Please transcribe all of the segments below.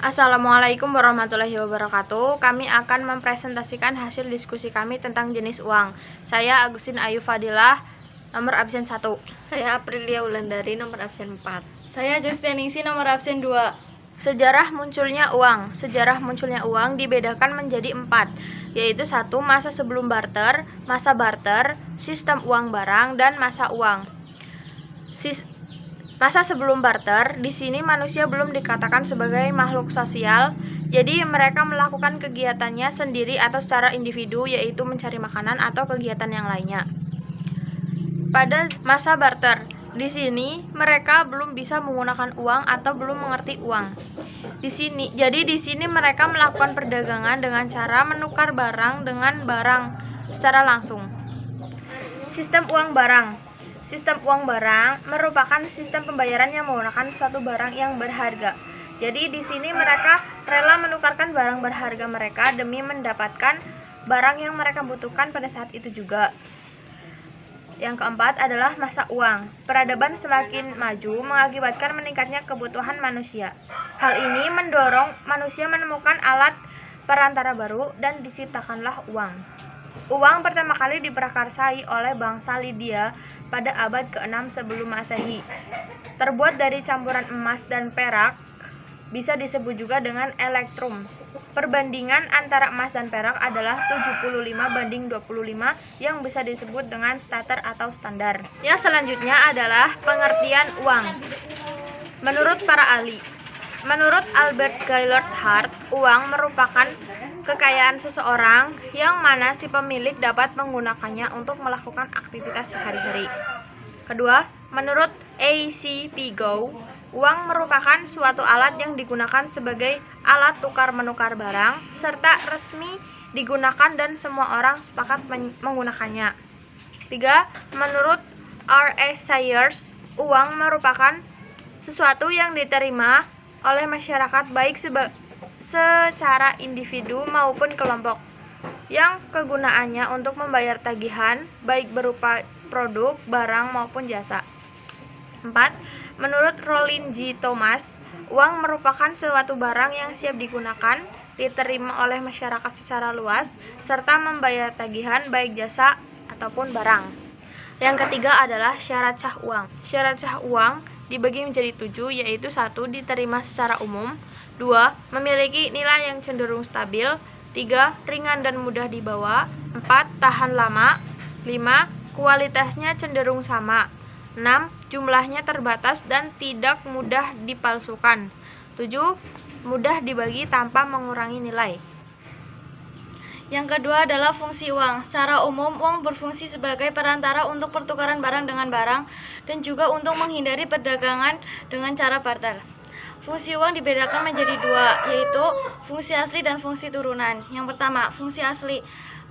Assalamualaikum warahmatullahi wabarakatuh. Kami akan mempresentasikan hasil diskusi kami tentang jenis uang. Saya Agustin Ayu Fadilah, nomor absen 1. Saya Aprilia Wulandari, nomor absen 4. Saya Justianingsi, nomor absen 2. Sejarah munculnya uang. Sejarah munculnya uang dibedakan menjadi 4, yaitu 1. Masa sebelum barter, masa barter, sistem uang barang, dan masa uang. Masa sebelum barter, di sini manusia belum dikatakan sebagai makhluk sosial, jadi mereka melakukan kegiatannya sendiri atau secara individu, yaitu mencari makanan atau kegiatan yang lainnya. Pada masa barter, di sini mereka belum bisa menggunakan uang atau belum mengerti uang. Di sini mereka melakukan perdagangan dengan cara menukar barang dengan barang secara langsung. Sistem uang barang. Sistem uang barang merupakan sistem pembayaran yang menggunakan suatu barang yang berharga. Jadi di sini mereka rela menukarkan barang berharga mereka demi mendapatkan barang yang mereka butuhkan pada saat itu juga. Yang keempat adalah masa uang. Peradaban semakin maju mengakibatkan meningkatnya kebutuhan manusia. Hal ini mendorong manusia menemukan alat perantara baru dan diciptakanlah uang. Uang pertama kali diprakarsai oleh bangsa Lydia pada abad ke-6 sebelum Masehi. Terbuat dari campuran emas dan perak, bisa disebut juga dengan elektrum. Perbandingan antara emas dan perak adalah 75:25 yang bisa disebut dengan stater atau standar. Yang selanjutnya adalah pengertian uang. Menurut para ahli, menurut Albert Gaylord Hart, uang merupakan kekayaan seseorang yang mana si pemilik dapat menggunakannya untuk melakukan aktivitas sehari-hari. Kedua, menurut A.C.P. Gow, uang merupakan suatu alat yang digunakan sebagai alat tukar-menukar barang, serta resmi digunakan dan semua orang sepakat menggunakannya. Tiga, menurut R.S. Sayers, uang merupakan sesuatu yang diterima oleh masyarakat baik secara individu maupun kelompok, yang kegunaannya untuk membayar tagihan baik berupa produk, barang maupun jasa. 4. Menurut Rollin G. Thomas, uang merupakan suatu barang yang siap digunakan, diterima oleh masyarakat secara luas, serta membayar tagihan baik jasa ataupun barang. Yang ketiga adalah syarat sah uang. Syarat sah uang dibagi menjadi 7, yaitu 1. Diterima secara umum, 2. Memiliki nilai yang cenderung stabil, 3. Ringan dan mudah dibawa, 4. Tahan lama, 5. Kualitasnya cenderung sama, 6. Jumlahnya terbatas dan tidak mudah dipalsukan, 7. Mudah dibagi tanpa mengurangi nilai. Yang kedua adalah fungsi uang. Secara umum, uang berfungsi sebagai perantara untuk pertukaran barang dengan barang dan juga untuk menghindari perdagangan dengan cara barter. Fungsi uang dibedakan menjadi 2, yaitu fungsi asli dan fungsi turunan. Yang pertama, fungsi asli.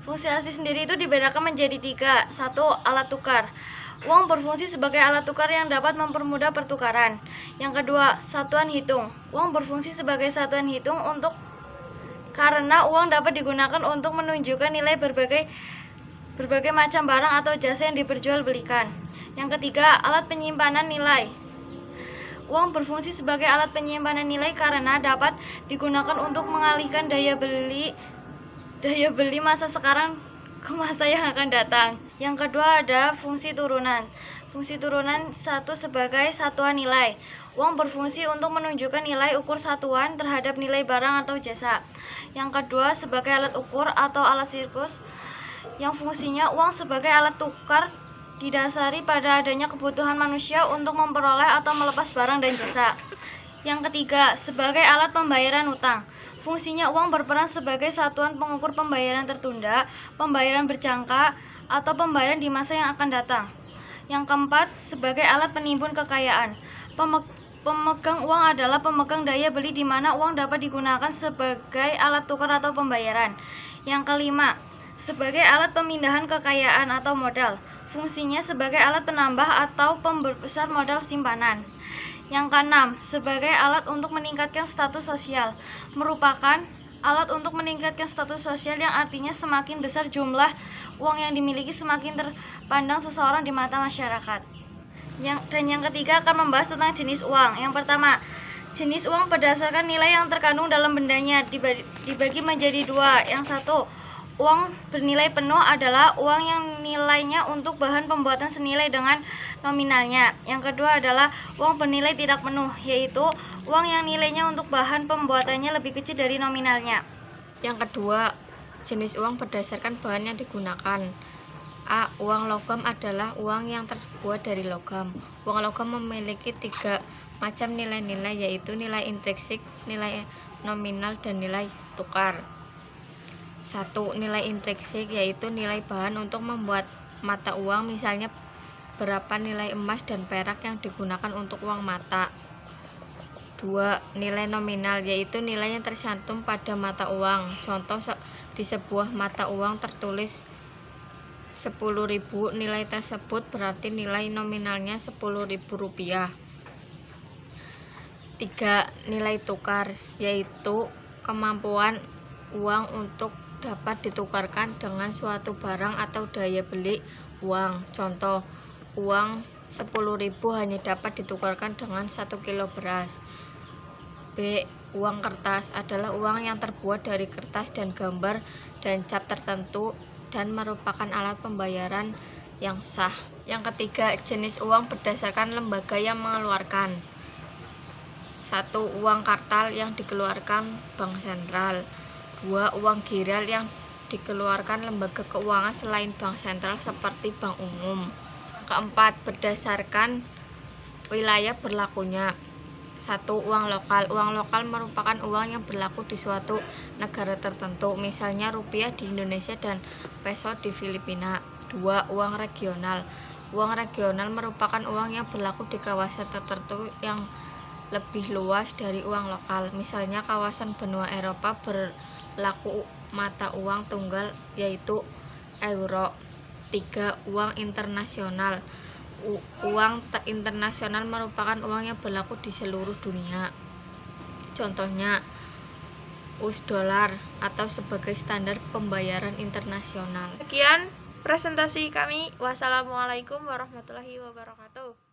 Fungsi asli sendiri itu dibedakan menjadi 3. 1. Alat tukar. Uang berfungsi sebagai alat tukar yang dapat mempermudah pertukaran. Yang kedua, satuan hitung. Uang berfungsi sebagai satuan hitung karena uang dapat digunakan untuk menunjukkan nilai berbagai macam barang atau jasa yang diperjualbelikan. Yang ketiga, alat penyimpanan nilai. Uang berfungsi sebagai alat penyimpanan nilai karena dapat digunakan untuk mengalihkan daya beli masa sekarang ke masa yang akan datang. Yang kedua ada fungsi turunan. Fungsi turunan 1 sebagai satuan nilai. Uang berfungsi untuk menunjukkan nilai ukur satuan terhadap nilai barang atau jasa. Yang kedua sebagai alat ukur atau alat sirkus, yang fungsinya uang sebagai alat tukar didasari pada adanya kebutuhan manusia untuk memperoleh atau melepas barang dan jasa. Yang ketiga, sebagai alat pembayaran utang. Fungsinya uang berperan sebagai satuan pengukur pembayaran tertunda, pembayaran berjangka, atau pembayaran di masa yang akan datang. Yang keempat, sebagai alat penimbun kekayaan. Pemegang uang adalah pemegang daya beli di mana uang dapat digunakan sebagai alat tukar atau pembayaran. Yang kelima, sebagai alat pemindahan kekayaan atau modal. Fungsinya sebagai alat penambah atau pembesar modal simpanan. Yang keenam, sebagai alat untuk meningkatkan status sosial. Merupakan alat untuk meningkatkan status sosial yang artinya semakin besar jumlah uang yang dimiliki semakin terpandang seseorang di mata masyarakat. Dan yang ketiga akan membahas tentang jenis uang. Yang pertama, Jenis uang berdasarkan nilai yang terkandung dalam bendanya dibagi menjadi dua. Yang satu, uang bernilai penuh adalah uang yang nilainya untuk bahan pembuatan senilai dengan nominalnya. Yang kedua adalah uang bernilai tidak penuh, yaitu uang yang nilainya untuk bahan pembuatannya lebih kecil dari nominalnya. Yang kedua, jenis uang berdasarkan bahan yang digunakan. A. Uang logam adalah uang yang terbuat dari logam. Uang logam memiliki 3 macam nilai-nilai, yaitu nilai intrinsik, nilai nominal, dan nilai tukar. 1. Nilai intrinsik yaitu nilai bahan untuk membuat mata uang, misalnya berapa nilai emas dan perak yang digunakan untuk uang mata. 2. Nilai nominal yaitu nilai yang tercantum pada mata uang. Contoh, di sebuah mata uang tertulis 10.000, nilai tersebut berarti nilai nominalnya Rp10.000. 3. Nilai tukar yaitu kemampuan uang untuk dapat ditukarkan dengan suatu barang atau daya beli uang. Contoh, uang 10.000 hanya dapat ditukarkan dengan 1 kilo beras. B. Uang kertas adalah uang yang terbuat dari kertas dan gambar dan cap tertentu dan merupakan alat pembayaran yang sah. Yang ketiga, jenis uang berdasarkan lembaga yang mengeluarkan. 1. Uang kartal yang dikeluarkan Bank Sentral. 2. Uang giral yang dikeluarkan lembaga keuangan selain Bank Sentral seperti Bank Umum. Keempat, berdasarkan wilayah berlakunya. 1. Uang lokal. Uang lokal merupakan uang yang berlaku di suatu negara tertentu, misalnya rupiah di Indonesia dan peso di Filipina. 2. Uang regional. Uang regional merupakan uang yang berlaku di kawasan tertentu yang lebih luas dari uang lokal, misalnya kawasan benua Eropa berlaku mata uang tunggal yaitu euro. 3. Uang internasional. Uang internasional merupakan uang yang berlaku di seluruh dunia, contohnya US dollar atau sebagai standar pembayaran internasional. Sekian presentasi kami. Wassalamualaikum warahmatullahi wabarakatuh.